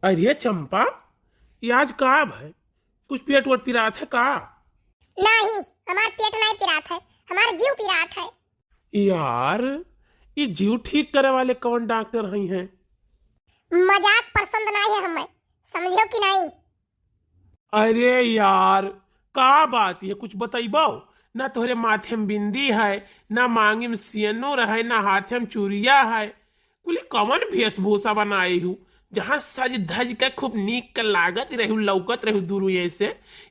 अरे चंपा, ये आज काब है? कुछ पेट वोट पिरात है का? नहीं, हमार पेट नहीं पिरात है, हमार जीव पिरात है। यार, ये जीव ठीक करे वाले कौन डॉक्टर हैं? मजाक पसंद नहीं है हमें, समझो कि नहीं? अरे यार, का बात है? कुछ बताइबो। ना तोहरे माथे में बिंदी है, ना मांगी में सियनूर है, ना हाथे में चूड़िया है। कुल कौन वेशभूषा बनाई हूँ जहाँ सज धज के खूब नीक के लागत रहू, लौकत रहू दूर ऐसे।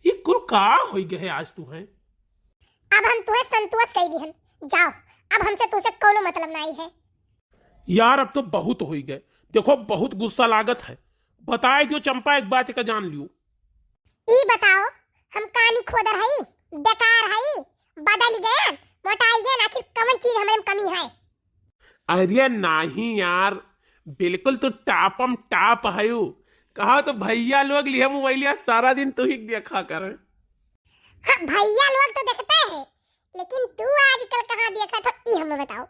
ये कुल का हो गए आज तुम्हें? अब हम तुम्हें संतोष कर दी हन, जाओ। अब हमसे तुझसे कोनो मतलब नहीं है। यार अब तो बहुत हो गए। देखो बहुत गुस्सा लागत है। बताए दियो चंपा, एक बात का जान लियो। ई बताओ, हम कानी खोदर हई, बेकार हई, बदल गए, मोटाई गए, आखिर कौन चीज हमारे में कमी है? अरे नहीं यार, बिल्कुल तो टापम टाप है। कहा तो भैया लोग लिए मोबाइल सारा दिन तू ही देखा कर। हाँ, भैया लोग तो देखते हैं, लेकिन तू आजकल कहाँ देखा था, ई हमें बताओ।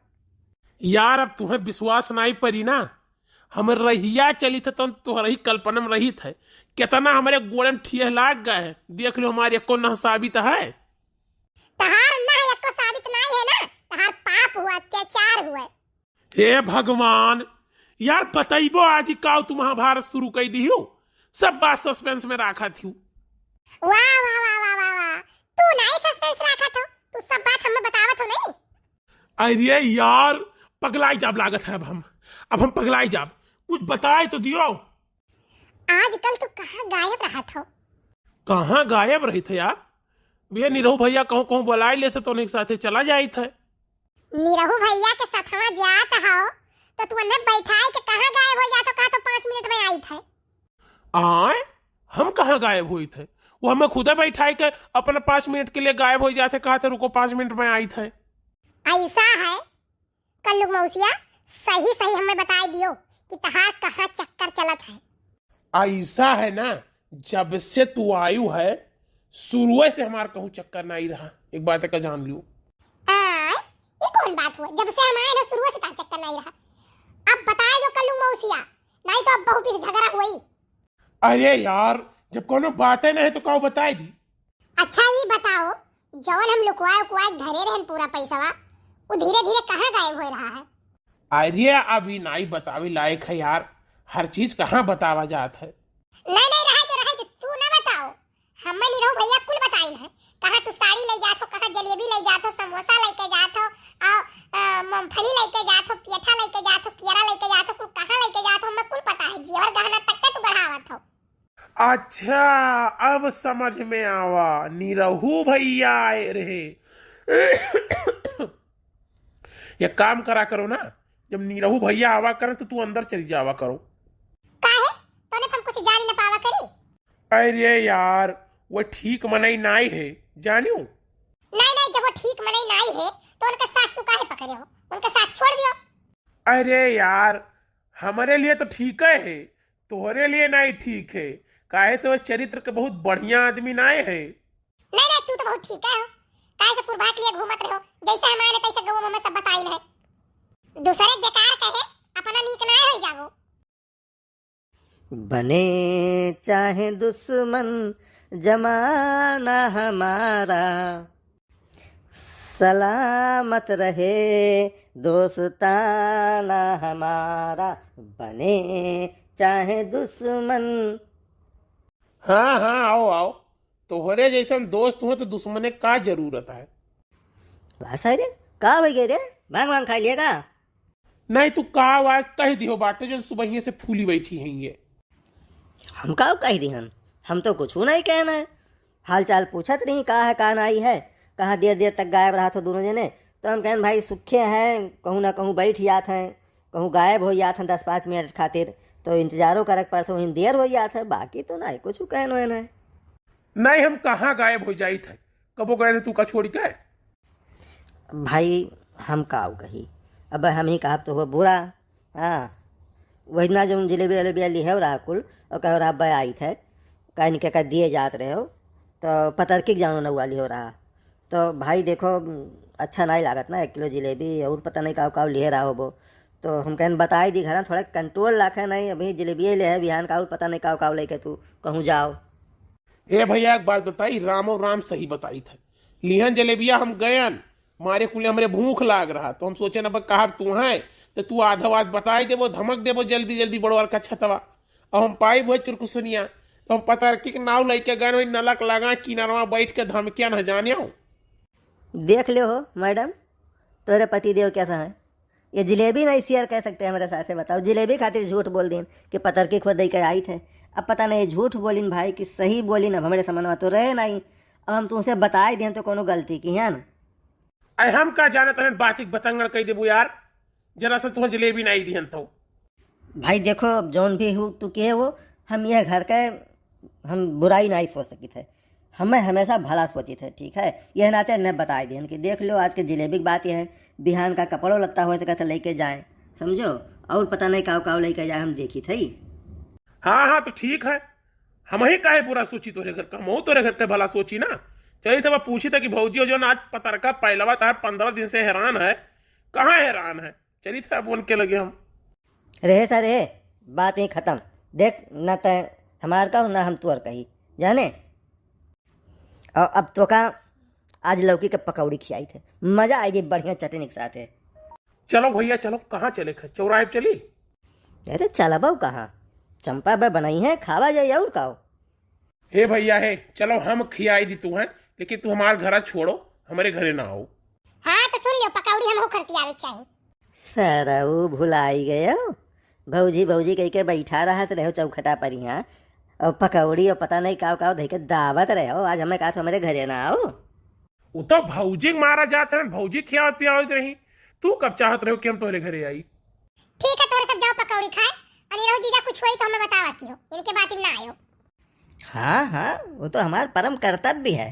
यार अब तुम्हें विश्वास नहीं पड़ी ना। हम रहिया चली थे तो तुम्हारी ही कल्पना में रही थे। कितना हमारे गोड़े में ठिया लाग गए। देख लो हमारे को न साबित है। तहार ना एको साबित नहीं है ना, तहार पाप हुआ, अत्याचार हुआ। हे भगवान, यार बताइबो आज का तुम महाभारत शुरू कर दी हो। सब बात सस्पेंस में रखा थी। वाह वाह वाह वाह वाह वाह, तू नहीं सस्पेंस रखा था, तू सब बात हमें बतावत हो नहीं। अरे यार, पगलाई जाब लागत है। अब हम पगलाई जाब। कुछ बताए तो दियो। आजकल तू कहाँ गायब रहा था? कहाँ गायब रही थे यार? भैया निरहु भैया कहूँ कहूँ बुलाए लेते तो उनके साथ चला जाई थे। निरहु भैया के साथवा जात हो तो तू अंदर बैठाई के कहाँ गायब हो जाता? कहा तो 5 मिनट में आई थे। आए, हम कहाँ गायब हुई थे? वो हमें खुदा बैठाई के अपना 5 मिनट के लिए गायब हो जाते। कहा थे रुको 5 मिनट में आई थे। ऐसा है कल्लू मौसिया, सही सही हमें बता दियो कि तहार कहाँ चक्कर चलत है। ऐसा है ना, जब से तू आयु है शुरू से हमार कहूँ चक्कर नहीं रहा। एक बात का जान लियो। ये कौन बात हुआ? जब से हम आए ना शुरू से तार चक्कर नहीं रहा। अब बता दो कल्लू मौसिया, नहीं तो अब बहु फिर झगड़ा हुई। अरे यार, जब कोनो बाटे नहीं तो कहो बताए दी। अच्छा ये बताओ, जौन हम लुकवाए उकवाए धरे रहन पूरा पैसा, वो धीरे धीरे कहाँ गायब हो रहा है? अरे अभी नहीं बतावे लायक है यार। हर चीज कहाँ बतावा जात है। नहीं नहीं, रहे तो तू ना बताओ, हमें नहीं रहो भैया कुल बताइन है। कहाँ तू साड़ी ले जात हो, कहाँ जलेबी ले जात हो, समोसा लेके जात हो, मूंगफली लेके जात हो, पेठा लेके जात हो, केरा लेके जात हो, कुल कहाँ लेके जात हो हमें कुल पता है। जेवर गहना तक के तू बढ़ावत हो। अच्छा, अब समझ में आवा। निरहु भैया आए रहे। ये काम करा करो ना, जब निरहु भैया आवा करें तो तू अंदर चली जावा करो। काहे? तूने हम कुछ जान न पावा करी? अरे यार, वो ठीक मनई नहीं है जानियो। नहीं नहीं, जब वो ठीक मने नहीं है तो उनका साथ तू काहे पकड़े हो? उनका साथ छोड़ दियो। अरे यार, हमारे लिए तो ठीक है, तोहरे लिए नहीं ठीक है। काहे से वो चरित्र के बहुत बढ़िया आदमी नहीं है। नहीं नहीं, तू तो बहुत ठीक है हो। काहे से पुरभात लिए घूमत रहो, जैसे हमारे तैसे गांव में सब बताइन है। दूसरे बेकार कहे, अपना नीक ना हो जावो। बने चाहे दुश्मन जमाना हमारा, सलामत रहे दोस्ताना हमारा। बने चाहे दुश्मन। हाँ हाँ, आओ आओ। तोहरे जैसन दोस्त हुए तो दुश्मने का जरूरत है। बस रे, का हो गए रे? भांग भांग खा लिएगा? नहीं तू का वा कह दियो बाटे जो सुबह से फूली बैठी हैं ये। हम का कह दी हम तो कुछ नहीं कहना है। हाल चाल पूछत नहीं, का है का नहीं है, कहाँ देर देर तक गायब रहा था दोनों जने। तो हम कहन भाई सुखे हैं, कहूँ ना कहूँ बैठ जात हैं, कहूँ गायब हो जात हैं 10-5 मिनट खातिर, तो इंतजारों करक पड़ता हूँ, देर हो जात है। बाकी तो नहीं कुछ कहना है। नहीं, हम कहाँ गायब हो जाई थे? कबो गए तू का छोड़ के? भाई हम का कही, अब हम ही कहा तो वो बुरा। हाँ, वही ना जो जलेबी वलेबी ली है रहा कुल, और कहो रहा भाई आई थे कहीं नहीं क्या दिए जात रहे हो, तो पतरकी जानो न वाली हो रहा। तो भाई देखो अच्छा नहीं लागत ना 1 किलो जलेबी, और पता नहीं का लिए रहा हो वो। तो हम कहन बताई दी घर थोड़ा कंट्रोल रखे नहीं, अभी जलेबी ले है बिहान का पता नहीं काव लेके तू कहूँ जाओ। ए भैया एक बात बताई, रामो राम सही बताई था। लिहन जलेबिया हम गयन मारे कुले हमरे भूख लाग रहा, तो हम सोचे न कहा तू है तो तू आधा बात बताई देवो, धमक देवो जल्दी जल्दी बड़वार का छतवा। और हम पाई वो चुरकुसुनिया, तो हम पता कि नाव लेके गए वही नलक लगा किनारवा बैठ के धमकिया न जाने। देख लो हो मैडम तोरे पति देव कैसा है, ये जलेबी नहीं शेयर कह सकते हमारे साथ है। बताओ जलेबी खातिर झूठ बोल दिन कि पतर की खुद दे कर आई थे, अब पता नहीं झूठ बोलिन भाई कि सही बोलिन, अब हमारे समझ तो रहे नहीं। अब हम तुमसे बताए दें तो कोनो गलती की है न। अरे हम का जाना तहन बातिक बतंगड़ कह देबू यार, जरा सा तुम्हें जलेबी नहीं दिहन तो। भाई देखो अब जौन भी हूँ तू के वो, हम यह घर के हम बुराई नहीं सोच सकी थे, हमें हमेशा भला सोची थे, ठीक है। यह नाते न बताए दें कि देख लो आज के जलेबी की बात यह है, बिहान का कपड़ों लगता हो सके तो लेके जाए, समझो, और पता नहीं काव लेके जाए हम देखी थी। हाँ हाँ तो ठीक है, हम ही काहे पूरा सोची तोरे घर का, हम तोरे घर के भला सोची ना। चलिए तो पूछी था कि भौजी जो ना आज पतरका पहलवा तार 15 दिन से हैरान है, कहाँ हैरान है। चलिए था बोल के लगे हम रहे सर रहे बात ही खत्म। देख न तय हमार का ना हम तुअर कही जाने। और अब तो का आज लौकी के पकौड़ी खिलाई थे, मजा आएगी बढ़िया चटनी के साथ है। चलो भैया चलो, कहाँ चले चौराहे चली। अरे चला बाऊ कहाँ, चंपा बे बनाई है खावा जाए और काओ। हे भैया है चलो हम खियाई दी तू है, लेकिन तू हमारे घर छोड़ो, हमारे घरे ना आओ। हाँ तो सुन लियो पकौड़ी हम हो करती आवे चाहिए। सरऊ भुलाई गए भौजी भौजी कह के बैठा रहा रहो चौखटा पर यहाँ, और पकौड़ी और पता नहीं काव धे के दावत रहो, आज हमें कहा तो हमारे घरे ना आओ। वो तो भौजी मारा जाता है, भौजी खियावत पियावत रही, तू कब चाहत रहो कि हम तुम्हारे घरे आई। ठीक है तोरे सब जाओ पकौड़ी खाए, और ये जीजा कुछ हुई तो हमें बतावा की हो, इनके बात ना आयो। हाँ हाँ वो तो हमारा परम कर्तव्य है।